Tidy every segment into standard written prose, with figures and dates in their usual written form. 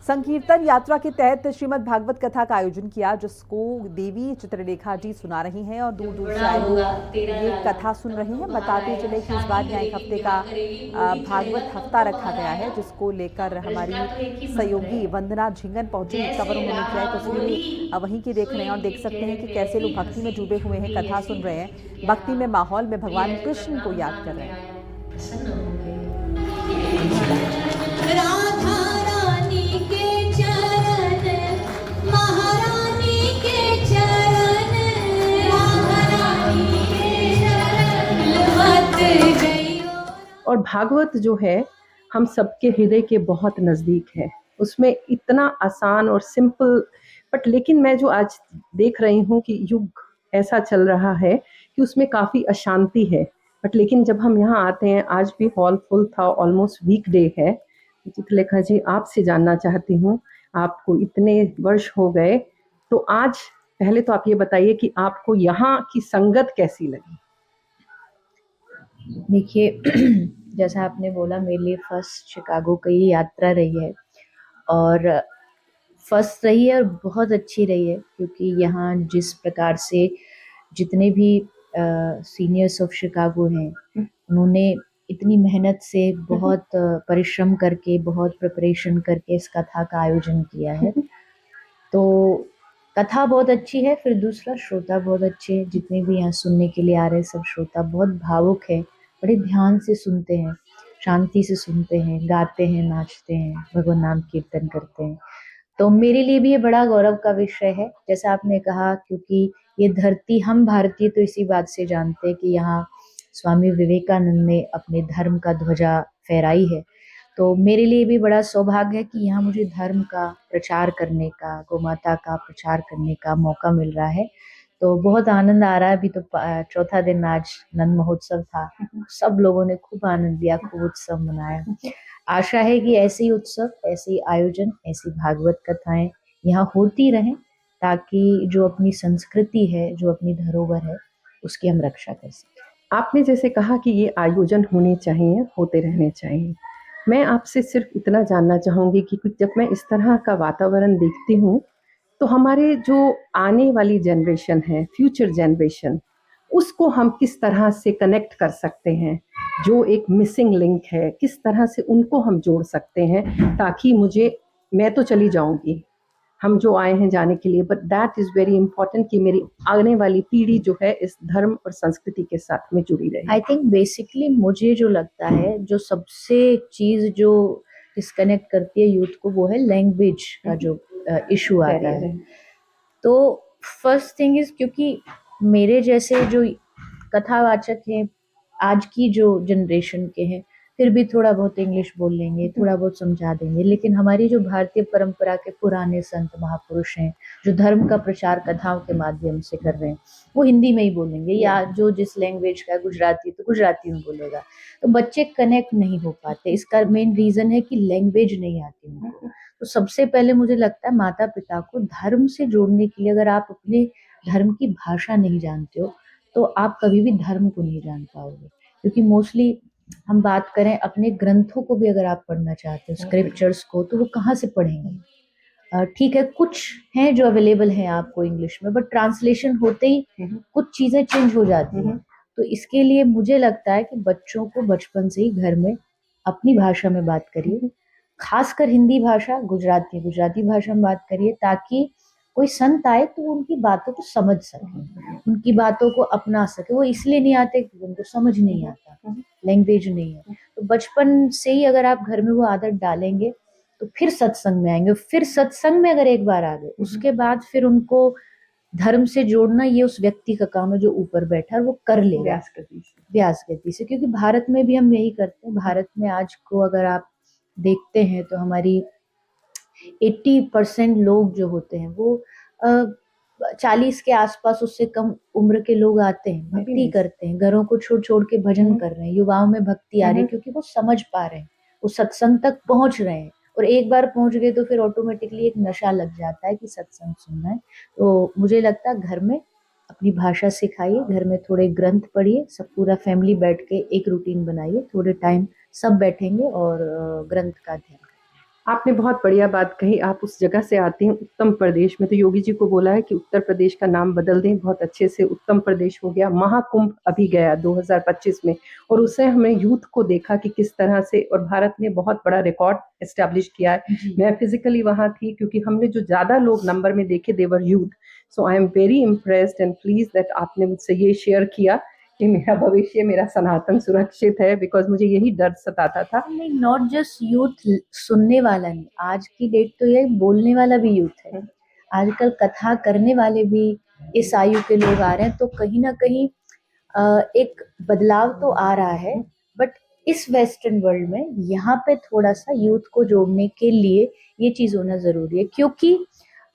संकीर्तन यात्रा के तहत श्रीमद् भागवत कथा का आयोजन किया, जिसको देवी चित्रलेखा जी सुना रही हैं और दूर दूर से आए लोग ये कथा सुन रहे हैं। बताते चले कि इस बार यहाँ एक हफ्ते का भागवत हफ्ता रखा गया है, जिसको लेकर हमारी सहयोगी वंदना झिंगन पहुंची, कवर उन्होंने किया है। तस्वीरें वहीं की देख रहे हैं और देख सकते हैं कि कैसे लोग भक्ति में डूबे हुए हैं, कथा सुन रहे हैं, भक्ति में माहौल में भगवान कृष्ण को याद कर रहे हैं। और भागवत जो है हम सबके हृदय के बहुत नज़दीक है। उसमें इतना आसान और सिंपल, बट लेकिन मैं जो आज देख रही हूँ कि युग ऐसा चल रहा है कि उसमें काफ़ी अशांति है। बट लेकिन जब हम यहाँ आते हैं, आज भी हॉल फुल था, ऑलमोस्ट वीकडे है। चित्रलेखा जी, आपसे जानना चाहती हूँ, आपको इतने वर्ष हो गए, तो आज पहले तो आप ये बताइए कि आपको यहाँ की संगत कैसी लगी? देखिए, जैसा आपने बोला, मेरे लिए फर्स्ट शिकागो की ये यात्रा रही है और फर्स्ट रही है और बहुत अच्छी रही है, क्योंकि यहाँ जिस प्रकार से जितने भी सीनियर्स ऑफ शिकागो हैं, उन्होंने इतनी मेहनत से बहुत परिश्रम करके, बहुत प्रिपरेशन करके इस कथा का आयोजन किया है। तो कथा बहुत अच्छी है, फिर दूसरा श्रोता बहुत अच्छे हैं। जितने भी यहाँ सुनने के लिए आ रहे हैं सब श्रोता बहुत भावुक है, बड़े ध्यान से सुनते हैं, शांति से सुनते हैं, गाते हैं, नाचते हैं, भगवान नाम कीर्तन करते हैं। तो मेरे लिए भी ये बड़ा गौरव का विषय है, जैसा आपने कहा, क्योंकि ये धरती, हम भारतीय तो इसी बात से जानते हैं कि यहाँ स्वामी विवेकानंद ने अपने धर्म का ध्वजा फहराई है। तो मेरे लिए भी बड़ा सौभाग्य है कि यहाँ मुझे धर्म का प्रचार करने का, गौ माता का प्रचार करने का मौका मिल रहा है। तो बहुत आनंद आ रहा है। अभी तो चौथा दिन आज नंद महोत्सव था, सब लोगों ने खूब आनंद लिया, खूब उत्सव मनाया। आशा है कि ऐसे ही उत्सव, ऐसे ही आयोजन, ऐसी भागवत कथाएं यहाँ होती रहें, ताकि जो अपनी संस्कृति है, जो अपनी धरोहर है, उसकी हम रक्षा कर सकें। आपने जैसे कहा कि ये आयोजन होने चाहिए, होते रहने चाहिए। मैं आपसे सिर्फ इतना जानना चाहूँगी कि जब मैं इस तरह का वातावरण देखती हूँ, तो हमारे जो आने वाली जनरेशन है, फ्यूचर जनरेशन, उसको हम किस तरह से कनेक्ट कर सकते हैं? जो एक मिसिंग लिंक है, किस तरह से उनको हम जोड़ सकते हैं, ताकि मैं तो चली जाऊँगी, हम जो आए हैं जाने के लिए, but that is very important कि मेरी आने वाली पीढ़ी जो है इस धर्म और संस्कृति के साथ में जुड़ी रहे। आई थिंक बेसिकली मुझे जो लगता है, जो सबसे चीज़ जो डिस्कनेक्ट करती है यूथ को, वो है लैंग्वेज का जो इशू आ गया है। तो फर्स्ट थिंग इज, क्योंकि मेरे जैसे जो कथावाचक हैं, आज की जो जनरेशन के हैं, फिर भी थोड़ा बहुत इंग्लिश बोल लेंगे, थोड़ा बहुत समझा देंगे, लेकिन हमारी जो भारतीय परंपरा के पुराने संत महापुरुष हैं, जो धर्म का प्रचार कथाओं के माध्यम से कर रहे हैं, वो हिंदी में ही बोलेंगे, या जो जिस लैंग्वेज का गुजराती तो गुजराती में बोलेगा। तो बच्चे कनेक्ट नहीं हो पाते। इसका मेन रीजन है कि लैंग्वेज नहीं आती उनको। तो सबसे पहले मुझे लगता है माता पिता को धर्म से जोड़ने के लिए, अगर आप अपने धर्म की भाषा नहीं जानते हो, तो आप कभी भी धर्म को नहीं जान पाओगे। क्योंकि मोस्टली हम बात करें अपने ग्रंथों को भी, अगर आप पढ़ना चाहते हो स्क्रिप्चर्स को, तो वो कहाँ से पढ़ेंगे? ठीक है, कुछ हैं जो अवेलेबल हैं आपको इंग्लिश में, बट ट्रांसलेशन होते ही कुछ चीजें चेंज हो जाती हैं। तो इसके लिए मुझे लगता है कि बच्चों को बचपन से ही घर में अपनी भाषा में बात करिए, खासकर हिंदी भाषा, गुजराती भाषा में बात करिए, ताकि कोई संत आए तो वो उनकी बातों को समझ सके, उनकी बातों को अपना सके। वो इसलिए नहीं आते क्योंकि उनको समझ नहीं आता, लैंग्वेज नहीं है। तो बचपन से ही अगर आप घर में वो आदत डालेंगे, तो फिर सत्संग में आएंगे। फिर सत्संग में अगर एक बार आ गए, उसके बाद फिर उनको धर्म से जोड़ना ये उस व्यक्ति का काम है जो ऊपर बैठा है, वो कर लेगा व्यास गति से। क्योंकि भारत में भी हम यही करते हैं। भारत में आज को अगर आप देखते हैं तो हमारी 80% लोग जो होते हैं वो 40 के आसपास, उससे कम उम्र के लोग आते हैं, भक्ति करते हैं, घरों को छोड़ छोड़ के भजन कर रहे हैं। युवाओं में भक्ति आ रही है क्योंकि वो समझ पा रहे हैं, वो सत्संग तक पहुंच रहे हैं। और एक बार पहुंच गए तो फिर ऑटोमेटिकली एक नशा लग जाता है कि सत्संग सुनना है। तो मुझे लगता है घर में अपनी भाषा सिखाइए, घर में थोड़े ग्रंथ पढ़िए, सब पूरा फैमिली बैठ के एक रूटीन बनाइए, थोड़े टाइम सब बैठेंगे और ग्रंथ का अध्ययन। आपने बहुत बढ़िया बात कही। आप उस जगह से आती हैं उत्तम प्रदेश में, तो योगी जी को बोला है कि उत्तर प्रदेश का नाम बदल दें, बहुत अच्छे से उत्तम प्रदेश हो गया। महाकुंभ अभी गया 2025 में, और उससे हमने यूथ को देखा कि किस तरह से, और भारत ने बहुत बड़ा रिकॉर्ड एस्टैब्लिश किया है। मैं फिजिकली वहाँ थी, क्योंकि हमने जो ज़्यादा लोग नंबर में देखे देवर youth. So I am very impressed and please that आपने मुझसे ये शेयर किया कि मेरा भविष्य, मेरा सनातन सुरक्षित है, बिकॉज मुझे यही डर सताता था। नहीं, नॉट जस्ट यूथ सुनने वाला नहीं, आज की डेट तो ये बोलने वाला भी यूथ है। आजकल कथा करने वाले भी इस आयु के लोग आ रहे हैं, तो कहीं ना कहीं एक बदलाव तो आ रहा है। बट इस वेस्टर्न वर्ल्ड में यहाँ पे थोड़ा सा यूथ को जोड़ने के लिए ये चीज होना जरूरी है, क्योंकि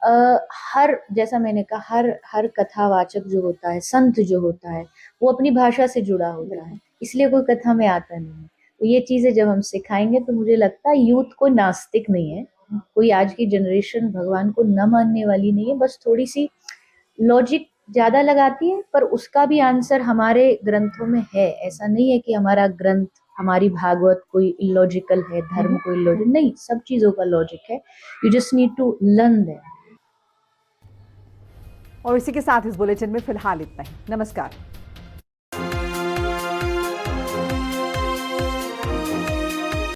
हर, जैसा मैंने कहा, हर कथावाचक जो होता है, संत जो होता है, वो अपनी भाषा से जुड़ा होता है, इसलिए कोई कथा में आता नहीं है। तो ये चीजें जब हम सिखाएंगे तो मुझे लगता है यूथ कोई नास्तिक नहीं है, कोई आज की जनरेशन भगवान को न मानने वाली नहीं है, बस थोड़ी सी लॉजिक ज्यादा लगाती है, पर उसका भी आंसर हमारे ग्रंथों में है। ऐसा नहीं है कि हमारा ग्रंथ, हमारी भागवत कोई इलॉजिकल है, धर्म कोई इलॉजिकल नहीं, सब चीजों का लॉजिक है। You just need to learn that. और इसी के साथ इस बुलेटिन में फिलहाल इतना ही। नमस्कार।